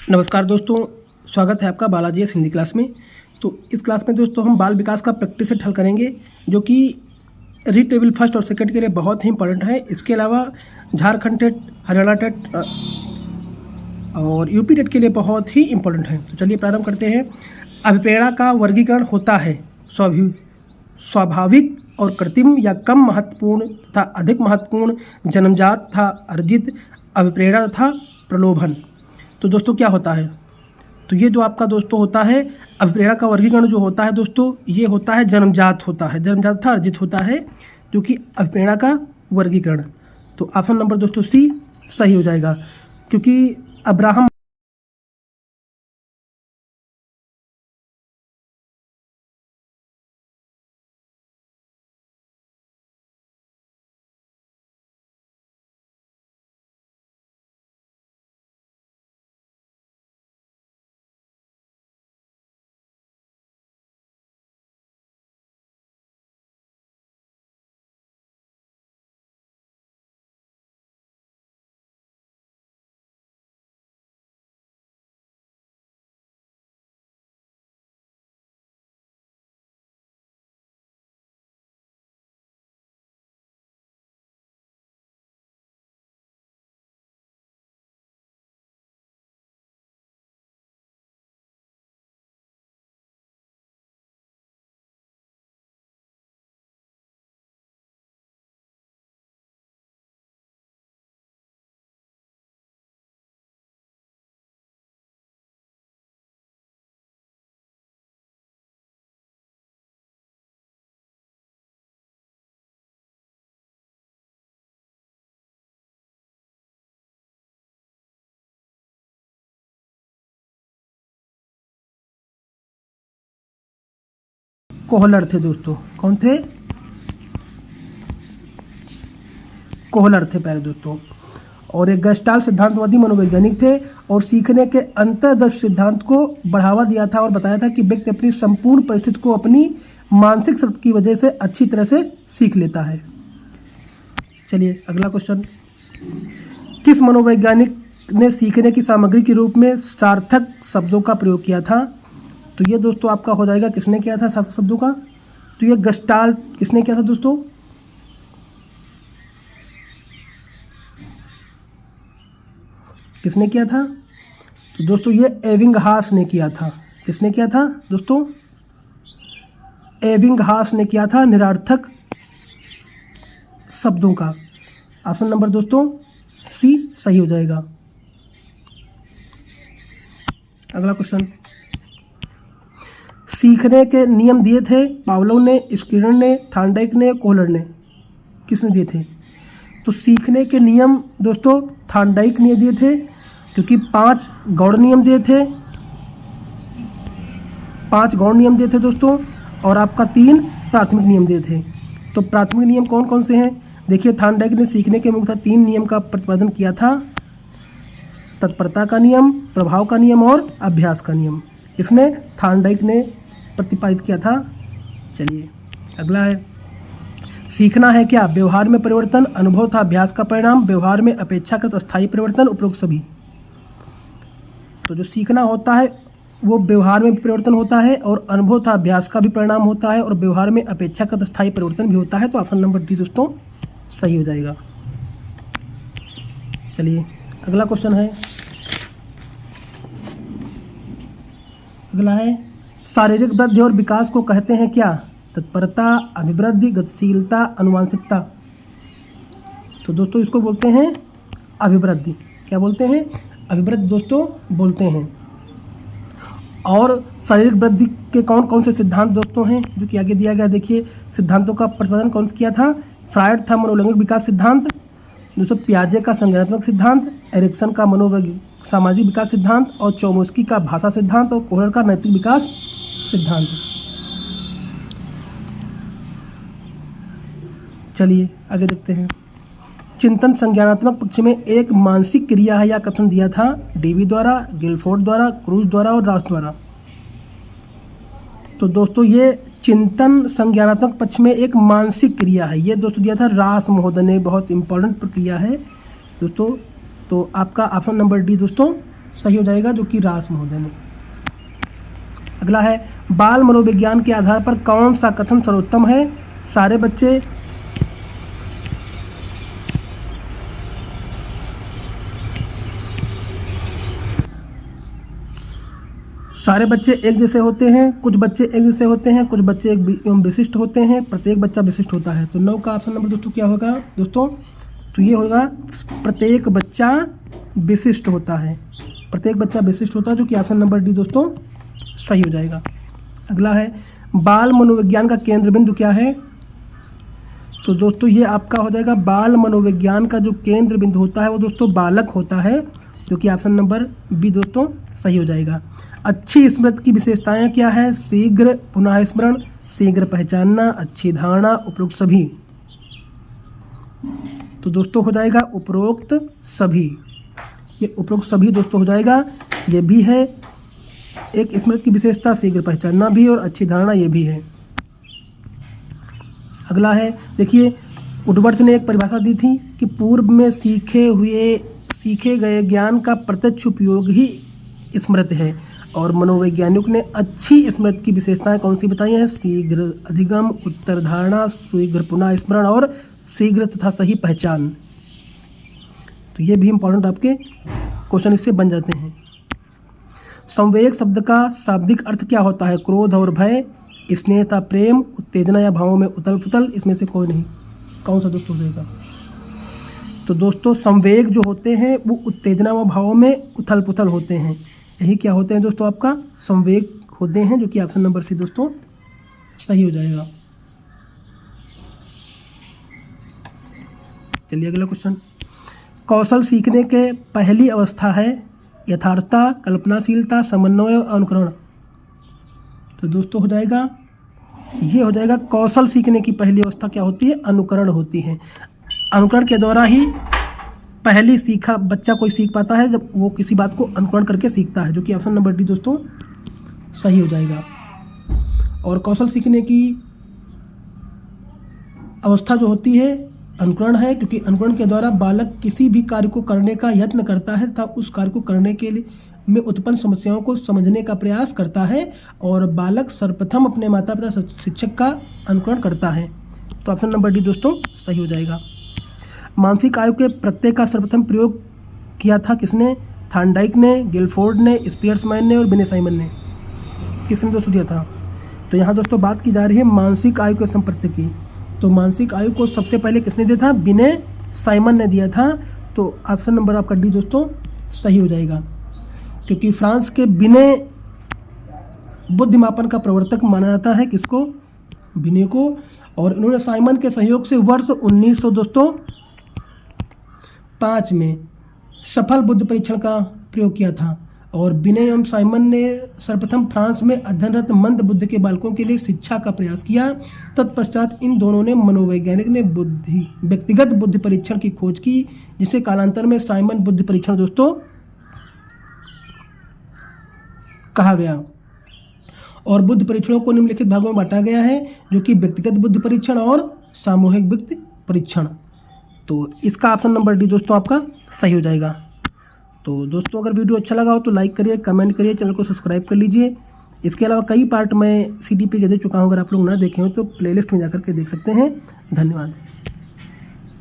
नमस्कार दोस्तों, स्वागत है आपका बालाजी एस हिंदी क्लास में। तो इस क्लास में दोस्तों हम बाल विकास का प्रैक्टिस सेट हल करेंगे, जो कि रीट लेवल फर्स्ट और सेकंड के लिए बहुत ही इंपॉर्टेंट है। इसके अलावा झारखंड टेट, हरियाणा टेट और यूपी टेट के लिए बहुत ही इंपॉर्टेंट है। तो चलिए प्रारंभ करते हैं। अभिप्रेरणा का वर्गीकरण होता है स्वाभाविक और कृत्रिम या कम महत्वपूर्ण तथा अधिक महत्वपूर्ण, जन्मजात तथा अर्जित, अभिप्रेरणा तथा प्रलोभन। तो दोस्तों क्या होता है, तो ये जो आपका दोस्तों होता है अभिप्रेरणा का वर्गीकरण जो होता है दोस्तों, ये होता है जन्मजात होता है, जन्मजात था अर्जित होता है, जो कि अभिप्रेरणा का वर्गीकरण। तो ऑप्शन नंबर दोस्तों सी सही हो जाएगा, क्योंकि अब्राहम कोहलर थे दोस्तों। कौन थे? कोहलर थे प्यारे दोस्तों। और एक गेस्टाल्ट सिद्धांतवादी मनोवैज्ञानिक थे और सीखने के अंतर्दृष्टि सिद्धांत को बढ़ावा दिया था और बताया था कि व्यक्ति अपनी संपूर्ण परिस्थिति को अपनी मानसिक शक्ति की वजह से अच्छी तरह से सीख लेता है। चलिए अगला क्वेश्चन। किस मनोवैज्ञानिक ने सीखने की सामग्री के रूप में सार्थक शब्दों का प्रयोग किया था? तो ये दोस्तों आपका हो जाएगा, किसने किया था सार्थक शब्दों का? तो ये गेस्टाल्ट किसने किया था दोस्तों? किसने किया था? तो दोस्तों ये एबिंगहास ने किया था। किसने किया था दोस्तों? एबिंगहास ने किया था निरर्थक शब्दों का। ऑप्शन नंबर दोस्तों सी सही हो जाएगा। अगला क्वेश्चन। सीखने के नियम दिए थे पावलोव ने, स्किनर ने, थॉर्नडाइक ने, कोहलर ने। किसने दिए थे? तो सीखने के नियम दोस्तों थॉर्नडाइक ने दिए थे, क्योंकि 5 गौड़ नियम दिए थे। 5 गौड़ नियम दिए थे दोस्तों, और आपका 3 प्राथमिक नियम दिए थे। तो प्राथमिक नियम कौन कौन से हैं? देखिए थॉर्नडाइक ने सीखने के मुख्यतः 3 नियम का प्रतिपादन किया था: तत्परता का नियम, प्रभाव का नियम और अभ्यास का नियम। इसने थॉर्नडाइक ने प्रतिपादित किया था। चलिए अगला है। सीखना है क्या? व्यवहार में परिवर्तन, अनुभव था अभ्यास का परिणाम, व्यवहार में अपेक्षाकृत अस्थायी परिवर्तन, उपरोक्त सभी। तो जो सीखना होता है वो व्यवहार में परिवर्तन होता है, और अनुभव था अभ्यास का भी परिणाम होता है, और व्यवहार में अपेक्षाकृत अस्थायी परिवर्तन भी होता है। तो ऑप्शन नंबर डी दोस्तों सही हो जाएगा। चलिए अगला क्वेश्चन है। अगला है, शारीरिक वृद्धि और विकास को कहते हैं क्या? तत्परता, अभिवृद्धि, गतिशीलता, आनुवंशिकता। तो दोस्तों इसको बोलते हैं अभिवृद्धि। क्या बोलते हैं? अभिवृद्धि दोस्तों बोलते हैं। और शारीरिक वृद्धि के कौन कौन से सिद्धांत दोस्तों हैं जो कि आगे दिया गया? देखिए सिद्धांतों का प्रतिपादन कौन किया था? फ्रायड था मनोलैंगिक विकास सिद्धांत, दोस्तों पियाजे का संज्ञानात्मक सिद्धांत, एरिक्सन का मनोवैज्ञानिक सामाजिक विकास सिद्धांत, और चोमस्की का भाषा सिद्धांत, और कोहलर का नैतिक विकास सिद्धांत। चलिए आगे देखते हैं। चिंतन संज्ञानात्मक पक्ष में एक मानसिक क्रिया है या कथन दिया था? डेवी द्वारा, गिलफोर्ड द्वारा, क्रूज द्वारा और रास द्वारा। तो दोस्तों ये चिंतन संज्ञानात्मक पक्ष में एक मानसिक क्रिया है, ये दोस्तों दिया था रास महोदय ने। बहुत इंपॉर्टेंट प्रक्रिया है दोस्तों। तो आपका ऑप्शन नंबर डी दोस्तों सही हो जाएगा, जो कि रास महोदय ने। अगला है बाल मनोविज्ञान के आधार पर कौन सा कथन सर्वोत्तम है? सारे बच्चे एक जैसे होते हैं, कुछ बच्चे एक जैसे होते हैं, कुछ बच्चे एक एवं विशिष्ट होते हैं, प्रत्येक बच्चा विशिष्ट होता है। तो 9 का ऑप्शन नंबर दोस्तों क्या होगा दोस्तों? तो ये होगा प्रत्येक बच्चा विशिष्ट होता है, प्रत्येक बच्चा विशिष्ट होता है, जो कि ऑप्शन नंबर डी दोस्तों सही हो जाएगा। अगला है बाल मनोविज्ञान का केंद्र बिंदु क्या है? तो दोस्तों ये आपका हो जाएगा बाल मनोविज्ञान का जो केंद्र बिंदु होता है वो दोस्तों बालक होता है, जो कि ऑप्शन नंबर बी दोस्तों सही हो जाएगा। अच्छी स्मृति की विशेषताएं क्या है? शीघ्र पुनः स्मरण, शीघ्र पहचानना, अच्छी धारणा, उपरोक्त सभी। तो दोस्तों हो जाएगा उपरोक्त सभी, ये उपरोक्त सभी दोस्तों हो जाएगा। ये भी है एक स्मृति की विशेषता, शीघ्र पहचानना भी और अच्छी धारणा ये भी है। अगला है देखिए, वुडवर्थ ने एक परिभाषा दी थी कि पूर्व में सीखे गए ज्ञान का प्रत्यक्ष उपयोग ही स्मृति है, और मनोवैज्ञानिक ने अच्छी स्मृति की विशेषताएं कौन सी बताई हैं? शीघ्र अधिगम, उत्तर धारणा, शीघ्र पुनः स्मरण और शीघ्र तथा सही पहचान। तो ये भी इंपॉर्टेंट आपके क्वेश्चन इससे बन जाते हैं। संवेग शब्द का शाब्दिक अर्थ क्या होता है? क्रोध और भय, स्नेहता, प्रेम, उत्तेजना या भावों में उथल पुथल, इसमें से कोई नहीं। कौन सा दोस्तों हो जाएगा? तो दोस्तों संवेग जो होते हैं वो उत्तेजना व भावों में उथल पुथल होते हैं, यही क्या होते हैं दोस्तों? आपका संवेग होते हैं, जो कि ऑप्शन नंबर सी दोस्तों सही हो जाएगा। चलिए अगला क्वेश्चन। कौशल सीखने के पहली अवस्था है यथार्थता, कल्पनाशीलता, समन्वय और अनुकरण। तो दोस्तों हो जाएगा, ये हो जाएगा कौशल सीखने की पहली अवस्था क्या होती है? अनुकरण होती है। अनुकरण के द्वारा ही पहली सीखा बच्चा कोई सीख पाता है, जब वो किसी बात को अनुकरण करके सीखता है, जो कि ऑप्शन नंबर डी दोस्तों सही हो जाएगा। और कौशल सीखने की अवस्था जो होती है अनुकरण है, क्योंकि अनुकरण के द्वारा बालक किसी भी कार्य को करने का यत्न करता है तथा उस कार्य को करने के लिए में उत्पन्न समस्याओं को समझने का प्रयास करता है, और बालक सर्वप्रथम अपने माता पिता शिक्षक का अनुकरण करता है। तो ऑप्शन नंबर डी दोस्तों सही हो जाएगा। मानसिक आयु के प्रत्यय का सर्वप्रथम प्रयोग किया था किसने? थार्नडाइक ने, गिलफोर्ड ने, स्पियर्समैन ने और बिने साइमन ने। किसने दोस्तों दिया था? तो यहाँ दोस्तों बात की जा रही है मानसिक आयु के संप्रत्यय की। तो मानसिक आयु को सबसे पहले किसने दिया था? बिने साइमन ने दिया था। तो ऑप्शन नंबर आपका डी दोस्तों सही हो जाएगा, क्योंकि फ्रांस के बिने बुद्धिमापन का प्रवर्तक माना जाता है किसको? बिने को। और इन्होंने साइमन के सहयोग से वर्ष 1905 में सफल बुद्धि परीक्षण का प्रयोग किया था, और बिने एवं साइमन ने सर्वप्रथम फ्रांस में अध्ययनरत मंद बुद्धि के बालकों के लिए शिक्षा का प्रयास किया। तत्पश्चात इन दोनों ने मनोवैज्ञानिक ने व्यक्तिगत बुद्धि परीक्षण की खोज की, जिसे कालांतर में साइमन बुद्धि परीक्षण दोस्तों कहा गया। और बुद्धि परीक्षणों को निम्नलिखित भागों में बांटा गया है, जो कि व्यक्तिगत बुद्धि परीक्षण और सामूहिक बुद्धि परीक्षण। तो इसका ऑप्शन नंबर डी दोस्तों आपका सही हो जाएगा। तो दोस्तों अगर वीडियो अच्छा लगा हो तो लाइक करिए, कमेंट करिए, चैनल को सब्सक्राइब कर लीजिए। इसके अलावा कई पार्ट मैं CTP के दे चुका हूँ, अगर आप लोग ना देखे हो तो प्लेलिस्ट में जाकर के देख सकते हैं। धन्यवाद।